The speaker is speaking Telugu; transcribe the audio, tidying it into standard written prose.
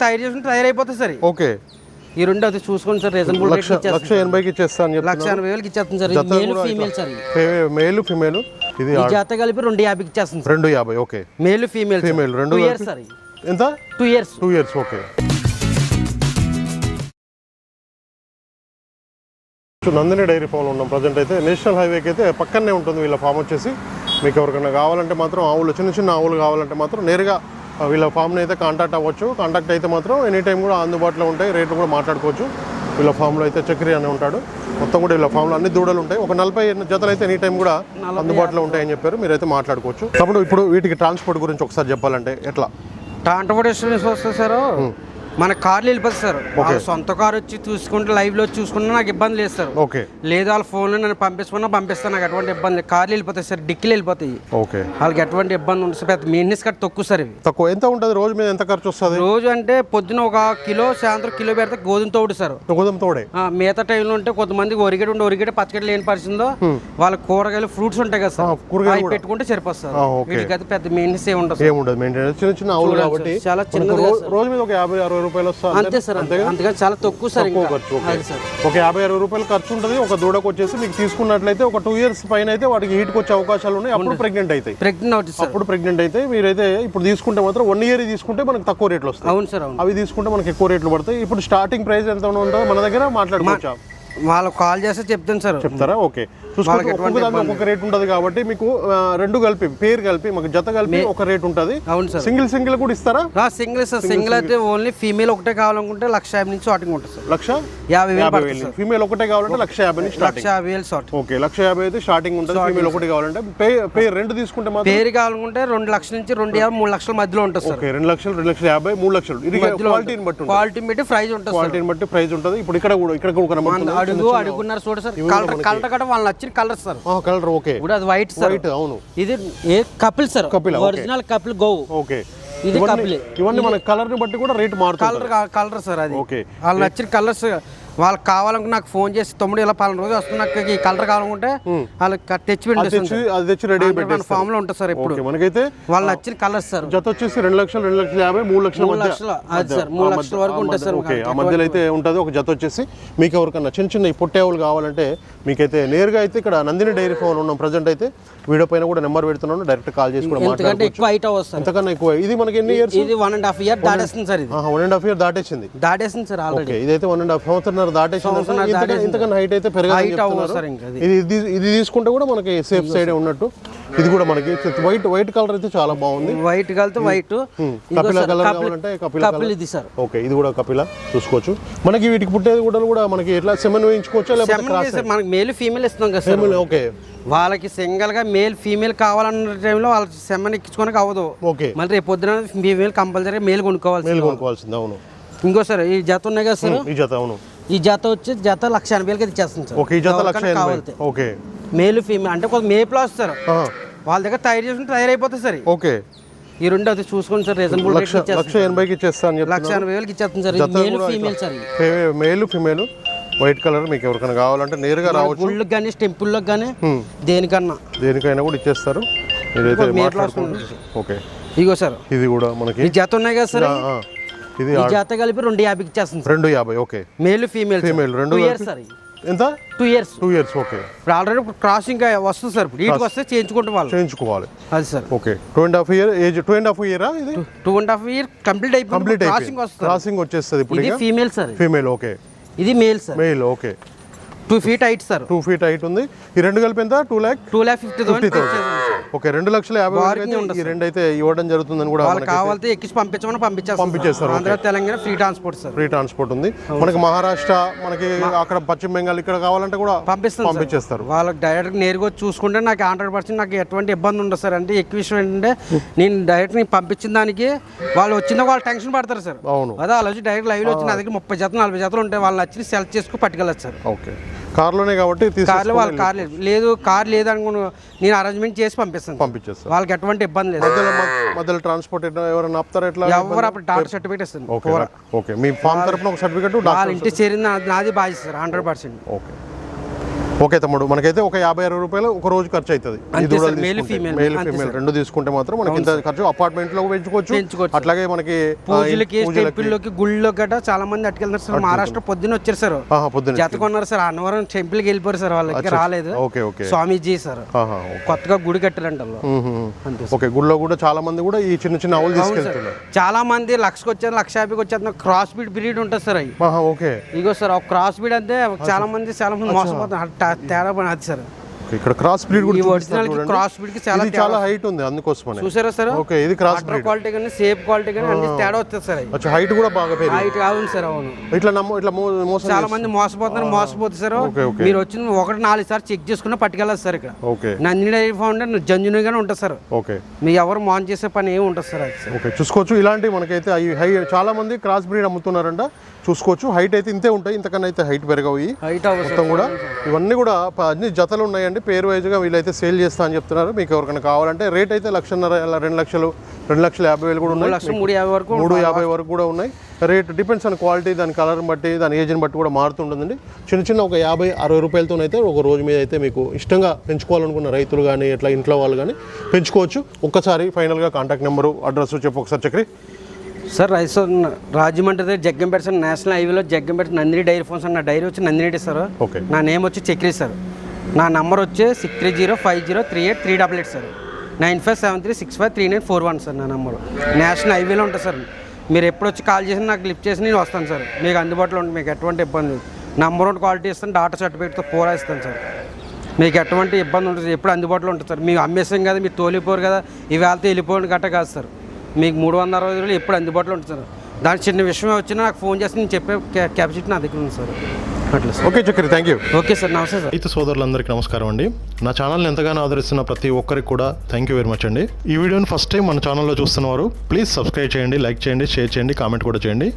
తయారైపోతుంది సార్. ఓకే, ఈ రెండు అది చూసుకోండి సార్. రీజనబుల్ రేట్ ఇచ్చేస్తాను. 1,80,000కి ఇచ్చేస్తాను. 1,80,000కి ఇచ్చేస్తాను సార్. ఇది male female sir. Male female ఇది ఈ జత కలిపి 250కి ఇచ్చేస్తాను sir. 250. Okay, male female female 2 years sir. ఎంత? 2 years. 2 years. Okay. Nandini dairy ఫామ్లో ఉన్నాం ప్రజెంట్. అయితే నేషనల్ హైవేకి అయితే పక్కనే ఉంటుంది వీళ్ళ ఫామ్ వచ్చేసి. మీకు ఎవరికైనా కావాలంటే మాత్రం ఆవులు, చిన్న చిన్న ఆవులు కావాలంటే మాత్రం నేరుగా వీళ్ళ ఫామ్ని అయితే కాంటాక్ట్ అవ్వచ్చు. కాంటాక్ట్ అయితే మాత్రం ఎనీ టైం కూడా అందుబాటులో ఉంటాయి. రేట్లు కూడా మాట్లాడుకోవచ్చు. వీళ్ళ ఫామ్లో అయితే చక్రి అని ఉంటాడు. మొత్తం కూడా వీళ్ళ ఫామ్లో అన్ని దూడలు ఉంటాయి. ఒక 40 జతలు అయితే ఎనీ టైం కూడా అందుబాటులో ఉంటాయని చెప్పారు. మీరైతే మాట్లాడుకోవచ్చు. కాబట్టి ఇప్పుడు వీటికి ట్రాన్స్పోర్ట్ గురించి ఒకసారి చెప్పాలంటే ఎట్లా ట్రాన్స్పోర్టేషన్ వస్తుంది సార్. మన కార్లు వెళ్ళిపోతుంది సార్. వాళ్ళ సొంత కారు వచ్చి చూసుకుంటే లైవ్లో చూసుకుంటే నాకు ఇబ్బంది లేదు సార్. ఓకే, లేదు వాళ్ళ ఫోన్లో నేను పంపిస్తాను. నాకు ఎటువంటి ఇబ్బంది లేదు. కార్లు వెళ్ళిపోతాయి సార్, డిక్కీలు వెళ్ళిపోతాయి. ఓకే, వాళ్ళకి ఎటువంటి ఇబ్బంది ఉంటుంది సార్. పెద్ద మెయింటెనెన్స్ కట్ తక్కువ సార్. ఇవి తక్కువ. ఎంత ఉంటుంది రోజు మీద? ఎంత ఖర్చు వస్తుంది రోజు అంటే? పొద్దున 1 కిలో, సాయంత్రం కిలో పెడితే గోధుమ తోడు సార్. గోధుమ తోడే. మిగతా టైంలో ఉంటే కొంతమంది ఒరిగేట పచ్చగడ్డ లేని పరిస్థితుందో వాళ్ళ కూరగాయలు ఫ్రూట్స్ ఉంటాయి కదా సార్, కూరగాయలు పెట్టుకుంటే సరిపోతుంది. వీటికైతే పెద్ద మెయింటెనెన్స్ ఏముండదు. మెయింటెనెన్స్ చిన్న చిన్న ఆవులు కాబట్టి చాలా చిన్న రోజు మీద ఒక 50-60 రూపాయలు వస్తుంది అంతే సార్. అందుకని చాలా తక్కువ సార్. ఒక 50-60 రూపాయలు ఖర్చు ఉంటుంది. ఒక దూడకు వచ్చేసి మీకు తీసుకున్నట్లయితే ఒక 2 ఇయర్స్ పైన అయితే వాటికి హీట్కి వచ్చే అవకాశాలు ఉన్నాయి. అప్పుడు ప్రెగ్నెంట్ అవుతాయి. అప్పుడు ప్రెగ్నెంట్ అయితే మీరైతే ఇప్పుడు తీసుకుంటే మాత్రం 1 ఇయర్ తీసుకుంటే మనకు తక్కువ రేట్లు వస్తాయి. అవును సార్. అవి తీసుకుంటే మనకి ఎక్కువ రేట్లు పడతాయి. ఇప్పుడు స్టార్టింగ్ ప్రైస్ ఎంత ఉంటుందో మన దగ్గర మాట్లాడుకోవచ్చు. వాళ్ళకి కాల్ చేస్తే చెప్తాను సార్. చెప్తారా? ఓకే. ఒక్కొక్క రేట్ ఉంటుంది కాబట్టి మీకు రెండు కలిపి పేరు కలిపి మాకు జత కలిపి ఒక రేట్ ఉంటుంది. అవును సార్. సింగిల్ కూడా ఇస్తారా? సింగిల్ అయితే ఓన్లీ ఫీమేల్ ఒకటే కావాలనుకుంటే 1,50,000 నుంచి స్టార్టింగ్ ఉంటుంది సార్. 1,50,000. ఫీమేల్ ఒకటే కావాలంటే 1,50,000 నుంచి స్టార్టింగ్. 1,50,000 ఓకే, 1,50,000 అయితే స్టార్టింగ్ ఉంటుంది. ఫీమేల్ ఒకటి కావాలంటే పేరు రెండు తీసుకుంటే మాత్రం పేరు కావాలనుకుంటే 2 లక్షల నుంచి 2,50,000-3 లక్షల మధ్యలో ఉంటుంది సార్. ఓకే, 2 లక్షలు, 2,50,000, 3 లక్షలు. ఇది క్వాలిటీని బట్టి ప్రైస్ ఉంటుంది. క్వాలిటీని బట్టి ప్రైస్ ఉంటుంది. ఇప్పుడు ఇక్కడ కూడా అడుగున్నారు చూడ సార్. కలర్ కూడా వాళ్ళు నచ్చిన కలర్ సార్. Colour okay. ఇప్పుడు అది వైట్ సార్. అవును. ఇది Kapil sir. Original Kapil go. Okay, ఇది కపిల్. ఇవన్నీ మన కలర్ ని బట్టి కూడా రేట్ మారుతుంది. కలర్ సార్ అది. ఓకే, వాళ్ళు నచ్చిన కలర్స్ వాళ్ళకి కావాలనుకుంటే నాకు ఫోన్ చేసి 9 ఇలా 12 రోజులు వస్తుంది, నాకు ఈ కలర్ కావాలనుకుంటే వాళ్ళకి తెచ్చి రెడీ ఫామ్ లో ఉంటుంది సార్. ఇప్పుడు మనకైతే వాళ్ళు నచ్చిన కలర్స్ సార్. జత వచ్చేసి 2,00,000, 2,50,000, 3 లక్షల అది సార్. 3 లక్షల వరకు ఉంటుంది సార్. ఓకే, ఆ మధ్యలో అయితే ఉంటుంది ఒక జత వచ్చేసి. మీకు ఎవరికన్నా చిన్న చిన్న ఈ పొట్టేవులు కావాలంటే మీకైతే నేరుగా అయితే ఇక్కడ నందిని డైరీ ఫామ్ ఉన్నాం ప్రజెంట్. అయితే వీడియో పైన కూడా నెంబర్ పెడుతున్నాను, డైరెక్ట్ కాల్ చేసి కూడా మాట్లాడుకోవచ్చు. ఎక్కువ హైట్ అవస్తుంది. ఎంతకన్నా ఎక్కువ. ఇది మనకి ఎన్ని ఇయర్స్? ఇది 1.5 ఇయర్ దాటేస్తుంది సార్. ఇది 1.5 ఇయర్ దాటేసింది సార్ ఆల్రెడీ. ఇదైతే 1.5 సంవత్సరం దాటేసింది. ఇంతకన్నా హైట్ అయితే పెరగాలి. ఇది తీసుకుంటే కూడా మనకి సేఫ్ సైడ్ ఉన్నట్టు. ఇది కూడా మనకి వైట్ కలర్ అయితే చాలా బాగుంది. వైట్ కలితే వైట్. కపిల కలర్ కావాలంటే కపిల ఇది సార్. ఓకే, ఇది కూడా కపిల చూసుకోవచ్చు. మనకి వీటికి పుట్టేది కూడా మనకి ఎట్లా సెమెన్ వేయించుకోవచ్చా లేకపోతే మనకి మేల్ ఫీమేల్ ఇస్తాం కదా సార్. ఓకే, వాళ్ళకి సింగల్ గా మేల్ ఫీమేల్ కావాలన్న టైంలో వాళ్ళకి సెమెన్ ఎక్కించుకోవడానికి అవ్వదు. ఓకే, మళ్ళీ రేపు పొద్దున ఫీమేల్ కంపల్సరీ మేల్ కొనుక్కోవాల్సింది. అవును. ఇంకో సార్ ఈ జత ఉన్నాయి కదా సార్. ఈ జత అవును. ఈ జత వచ్చి 1,80,000 ఇచ్చేస్తుంది సార్. ఓకే, ఈ జత 1,80,000. ఓకే, మేల్ ఫీమేల్ అంటే కొంచెం మేపులు వస్తారు. వాళ్ళ దగ్గర తయారైపోతుంది సార్. ఓకే, ఈ రెండు అది చూసుకోండి సార్. రీజనబుల్ రేట్ 1,80,000కి ఇచ్చేస్తాను. 1,80,000 ఇచ్చేస్తుంది sir. Male female sir. Male female white colour. మీకు ఎవరికైనా కావాలంటే నేరుగా రావచ్చు. గుళ్ళకి కానీ టెంపుల్లోకి కానీ దేనికైనా కూడా ఇచ్చేస్తారు. మీరైతే మాట్లాడుకోండి. ఓకే, ఇగో సార్ ఇది కూడా మనకి ఈ జత ఉన్నాయి కదా సార్. ఇది జత కలిపి 250కి ఇచ్చేస్తుంది. 250. Okay, male female 2 years sir. ఎంత? 2 ఇయర్స్. 2 ఇయర్స్. ఓకే, ఇప్పుడు ఆల్రెడీ క్రాసింగ్ వస్తుంది సార్. ఇప్పుడు వీటికి వస్తే చేయించుకోవాలి అది సార్. Okay, 2.5 year age. 2.5 ఇయరా? ఇది 2.5 ఇయర్ కంప్లీట్ అయిపోయింది. క్రాసింగ్ వచ్చేస్తుంది. ఇప్పుడు ఇది ఫీమేల్ సార్. ఫీమేల్. ఓకే, ఇది male sir. Male. Okay, 2 feet height sir. 2 feet height ఉంది. ఈ రెండు కలిపి ఎంత? 2,50,000. ఓకే, 2,50,000. ఈ రెండు అయితే ఇవ్వడం జరుగుతుందని కూడా కావాలంటే ఎక్కించి పంపించేస్తారు. ఆంధ్ర తెలంగాణ ఫ్రీ ట్రాన్స్పోర్ట్ ఉంది. మనకి మహారాష్ట్ర, మనకి అక్కడ పశ్చిమ బెంగాల్ ఇక్కడ కావాలంటే కూడా పంపించేస్తారు. వాళ్ళకి డైరెక్ట్ నేరుగా చూసుకుంటే నాకు 100% నాకు ఎటువంటి ఇబ్బంది ఉండదు సార్. అంటే ఎక్కువ విషయం ఏంటంటే నేను డైరెక్ట్ పంపించిన దానికి వాళ్ళు వచ్చిన వాళ్ళు టెన్షన్ పడతారు సార్. అవును, అదే వాళ్ళు వచ్చి డైరెక్ట్ లైవ్ లో వచ్చి నా దగ్గర 30 జతలు 40 జతలు ఉంటాయి. వాళ్ళు నచ్చి సెలెక్ట్ చేసుకుని పట్టుకెళ్ళచ్చు సార్. ఓకే, కార్లోనే కాబట్టి కార్ లేదనుకుని నేను అరేంజ్మెంట్ చేసి పంపిస్తాను. వాళ్ళకి ఎటువంటి ఇబ్బంది లేదు. మధ్యలో ట్రాన్స్పోర్ట్ ఎవరైనా ఆపుతారా? ఎట్లా? ఎవరు అప్పుడు డాక్టర్ సర్టిఫికేట్ ఇస్తుంది. ఓకే, మీ ఫామ్ తరపున ఒక సర్టిఫికేట్ వాళ్ళ ఇంటి చేరింది నాది బాధ్యత సార్ 100%. ఓకే, ఓకే తమ్ముడు, మనకైతే ఒక 50-60 రూపాయలు ఒక రోజు ఖర్చు అవుతుంది. ఈ దూడలు మేల్ ఫీమేల్ రెండు తీసుకుంటే మాత్రం మనకి ఇంత ఖర్చు. అపార్ట్మెంట్ లో పెంచుకోవచ్చు, అట్లాగే మనకి పూజలకి టెంపుల్లోకి గుళ్ళో గట్రా చాలా మంది అట్టుకెళ్తారు సార్. మహారాష్ట్ర పొద్దున్న వచ్చారు సార్, పొద్దున్న జత కొన్నారు సార్. అన్నవరం టెంపుల్ కి వెళ్ళిపోయారు సార్, వాళ్ళకి రాలేదు. స్వామీజీ సార్ కొత్తగా గుడి కట్టారంట. ఓకే, గుడిలో కూడా చాలా మంది కూడా ఈ చిన్న చిన్న ఆవులు తీసుకెళ్తున్నారు. చాలా మంది 1,00,000కి వచ్చారు, 1,50,000కి వచ్చారు. క్రాస్ బీడ్ బ్రీడ్ ఉంటుంది సార్ అవి. ఓకే, ఇగో సార్ ఒక క్రాస్ బీడ్ అంటే చాలా మంది మోసపోతారు. తేడా పని అది సార్. ఇక్కడ క్రాస్ బ్రీడ్ కూడా ఒరిజినల్ క్రాస్ బ్రీడ్ కి చాలా హైట్ ఉంది, అందుకోసమే చూసారా సార్. ఓకే, ఇది క్రాస్ బ్రీడ్ క్వాలిటీ కానీ షేప్ క్వాలిటీ కానీ అన్ని తేడా వస్తుంది సార్. అచ్చా, హైట్ కూడా బాగా పెరిగింది. హైట్ అవును సార్, అవును. ఇట్లా మోసం చాలా మంది మోసపోతారు సార్. మీరు వచ్చిన 1-4 సార్లు చెక్ చేసుకుని పట్టుకెళ్ళదు సార్. ఇక్కడ ఓకే, నందిని డైరీ ఫౌండర్ జంజునిగానే ఉంటుంది సార్. ఓకే, మీ ఎవరు మాన్ చేసే పని ఏమి ఉంటుంది సార్ అది. ఓకే, చూసుకోవచ్చు. ఇలాంటి మనకైతే చాలా మంది క్రాస్ బ్రీడ్ అమ్ముతున్నారంట, చూసుకోవచ్చు. హైట్ అయితే ఇంతే ఉంటాయి, ఇంతకన్నా అయితే హైట్ పెరగవు. మొత్తం కూడా ఇవన్నీ కూడా అన్ని జతలు ఉన్నాయండి. పేరు వైజ్గా వీళ్ళైతే సేల్ చేస్తా అని చెప్తున్నారు. మీకు ఎవరికైనా కావాలంటే రేట్ అయితే 1,50,000, 2,50,000 కూడా ఉన్నాయి, 3,50,000 వరకు కూడా ఉన్నాయి. రేట్ డిపెండ్స్ ఆన్ క్వాలిటీ, దాని కలర్ బట్టి, దాని ఏజ్ని బట్టి కూడా మారుతుంటుందండి. చిన్న ఒక 50-60 రూపాయలతోనైతే ఒక రోజు మీద అయితే మీకు ఇష్టంగా పెంచుకోవాలనుకున్న రైతులు కానీ ఇట్లా ఇంట్లో వాళ్ళు కానీ పెంచుకోవచ్చు. ఒక్కసారి ఫైనల్గా కాంటాక్ట్ నెంబరు, అడ్రస్ చెప్పు ఒకసారి చక్రి. సార్ రైస్ రాజమండ్రి దగ్గర జగ్గంపేట సార్, నేషనల్ హైవేలో జగ్గంపేట నందిని డైరీ ఫార్మ్స్. నా డైరీ వచ్చి నందిని సార్. ఓకే, నా నేమ్ వచ్చి చక్రి సార్. నా నంబర్ వచ్చి 6305038388 సార్. 9573653941 సార్ నా నంబరు. నేషనల్ హైవేలో ఉంటుంది సార్. మీరు ఎప్పుడు వచ్చి కాల్ చేసి నాకు లిఫ్ట్ చేసి నేను వస్తాను సార్. మీకు అందుబాటులో ఉంటుంది, మీకు ఎటువంటి ఇబ్బంది. నంబర్ 1 క్వాలిటీ ఇస్తాను, డాటా సర్టిఫికేట్తో పూరా ఇస్తాను సార్. మీకు ఎటువంటి ఇబ్బంది ఉంటుంది, ఎప్పుడు అందుబాటులో ఉంటుంది సార్. మీకు అమ్మేసాం కదా, మీరు తోలిపోరు కదా, ఇవాళతో వెళ్ళిపోయిన గట్ట కాదు సార్. మీకు 360 రోజులు ఎప్పుడు అందుబాటులో ఉంటుంది సార్. దాని చిన్న విషయం వచ్చినా నాకు ఫోన్ చేసి నేను చెప్పే కెపాసిటీ నా దగ్గర ఉంది సార్. అట్లా sir. Okay Chakri, thank you. Okay sir, నమస్తే సార్. రైతు సోదరులందరికీ నమస్కారం అండి. నా ఛానల్ని ఎంతగానో ఆదరిస్తున్న ప్రతి ఒక్కరికి కూడా థ్యాంక్ యూ వెరీ మచ్ అండి. ఈ వీడియోని ఫస్ట్ టైం మన ఛానల్లో చూస్తున్నవారు ప్లీజ్ సబ్స్క్రైబ్ చేయండి, లైక్ చేయండి, షేర్ చేయండి, కామెంట్ కూడా చేయండి.